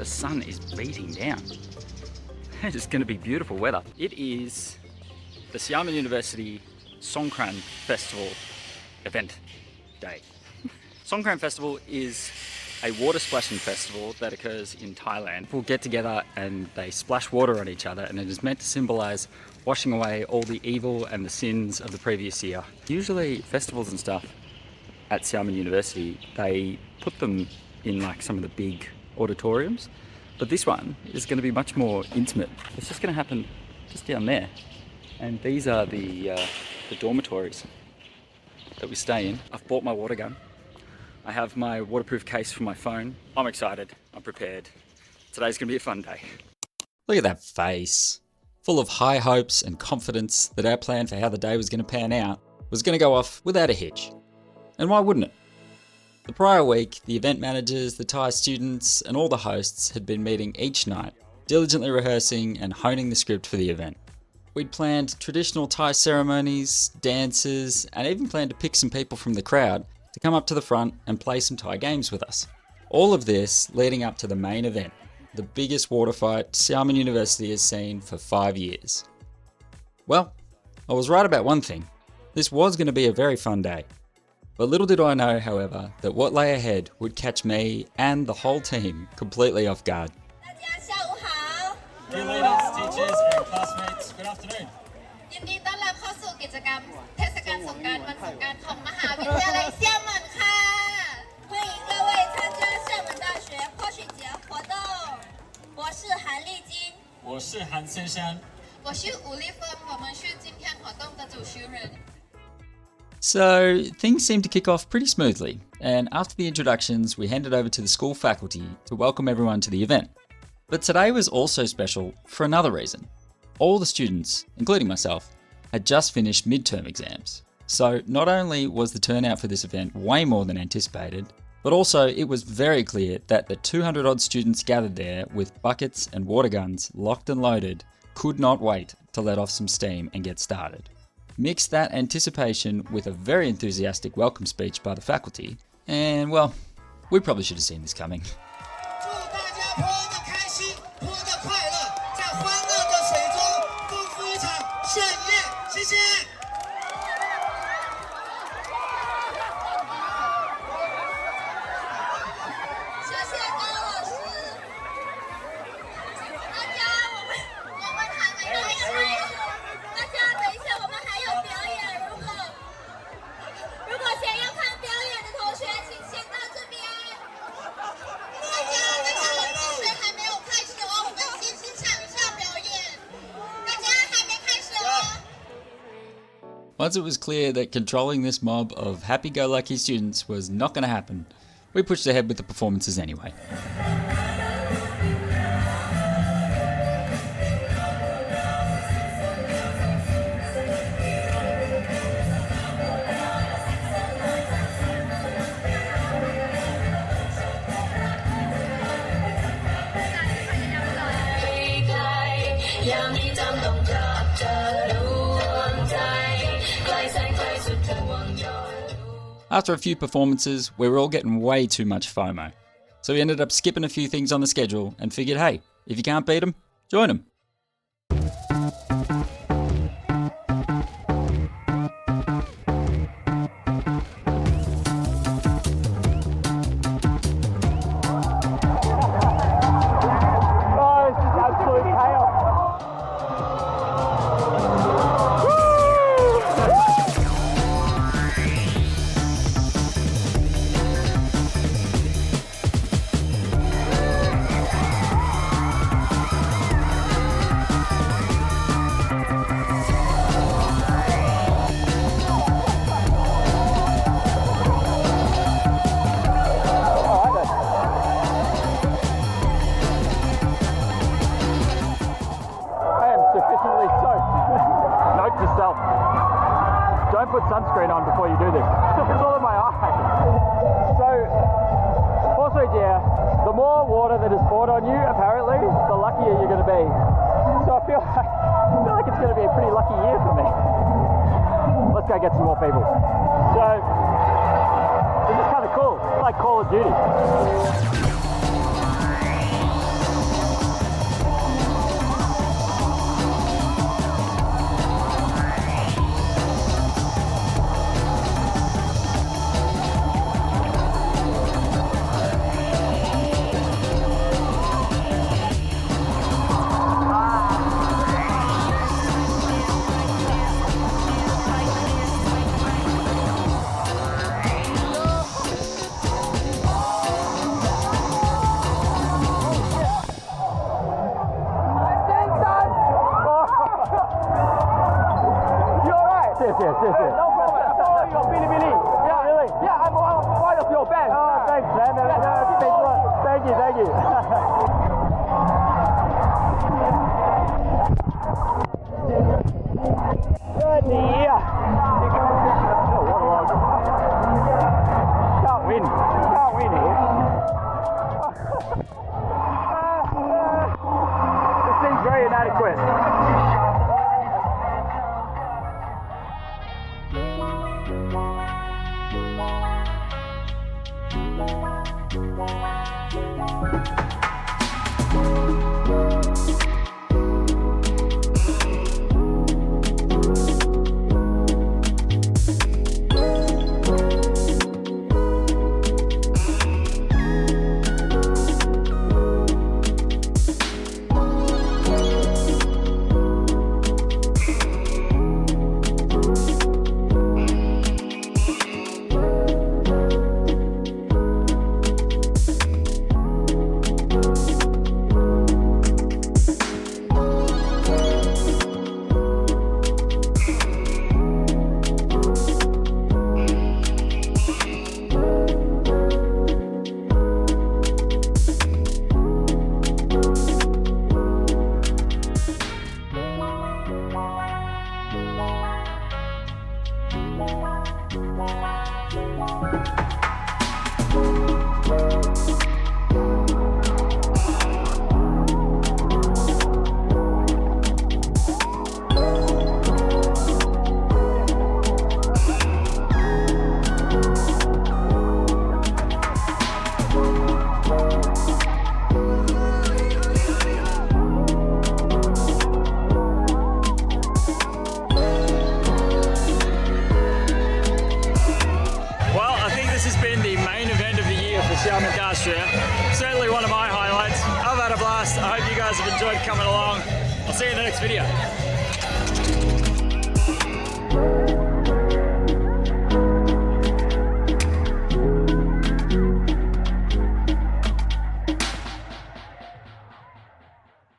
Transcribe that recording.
the sun is beating down. It's going to be beautiful weather. It is the Xiamen University Songkran Festival event day. Songkran Festival is a water splashing festival that occurs in Thailand. People get together and they splash water on each other, and it is meant to symbolize washing away all the evil and the sins of the previous year. Usually festivals and stuff at Xiamen University, they put them in like some of the big auditoriums, but this one is going to be much more intimate. It's just going to happen just down there, and these are the dormitories that we stay in. I've bought my water gun. I have my waterproof case for my phone. I'm excited. I'm prepared. Today's going to be a fun day. Look at that face. Full of high hopes and confidence that our plan for how the day was going to pan out was going to go off without a hitch. And why wouldn't it? The prior week, the event managers, the Thai students, and all the hosts had been meeting each night, diligently rehearsing and honing the script for the event. We'd planned traditional Thai ceremonies, dances, and even planned to pick some people from the crowd to come up to the front and play some Thai games with us. All of this leading up to the main event, the biggest water fight Xiamen University has seen for 5 years. Well, I was right about one thing. This was going to be a very fun day. But little did I know, however, that what lay ahead would catch me and the whole team completely off guard. Dear leaders, teachers, and classmates, good afternoon. ยินดีต้อนรับเข้าสู่กิจกรรมเทศกาลสงกรานต์วันสงกรานต์ของมหาวิทยาลัยเซี่ยเหมินค่ะ欢迎各位参加厦门大学泼水节活动我是韩丽晶我是韩森山我是吴丽芬我们是今天活动的主持人 So things seemed to kick off pretty smoothly, and after the introductions we handed over to the school faculty to welcome everyone to the event. But today was also special for another reason. All the students, including myself, had just finished midterm exams. So not only was the turnout for this event way more than anticipated, but also it was very clear that the 200 odd students gathered there with buckets and water guns locked and loaded could not wait to let off some steam and get started. Mix that anticipation with a very enthusiastic welcome speech by the faculty, and well, we probably should have seen this coming. 'Once it was clear that controlling this mob of happy-go-lucky students was not going to happen, we pushed ahead with the performances anyway. After a few performances, we were all getting way too much FOMO. So we ended up skipping a few things on the schedule and figured, hey, if you can't beat them, join them. Don't put sunscreen on before you do this. It's all in my eyes. So, the more water that is poured on you, apparently, the luckier you're going to be. So I feel like it's going to be a pretty lucky year for me. Let's go get some more people. So, this is kind of cool. It's like Call of Duty. Xiamen certainly one of my highlights. I've had a blast. I hope you guys have enjoyed coming along. I'll see you in the next video.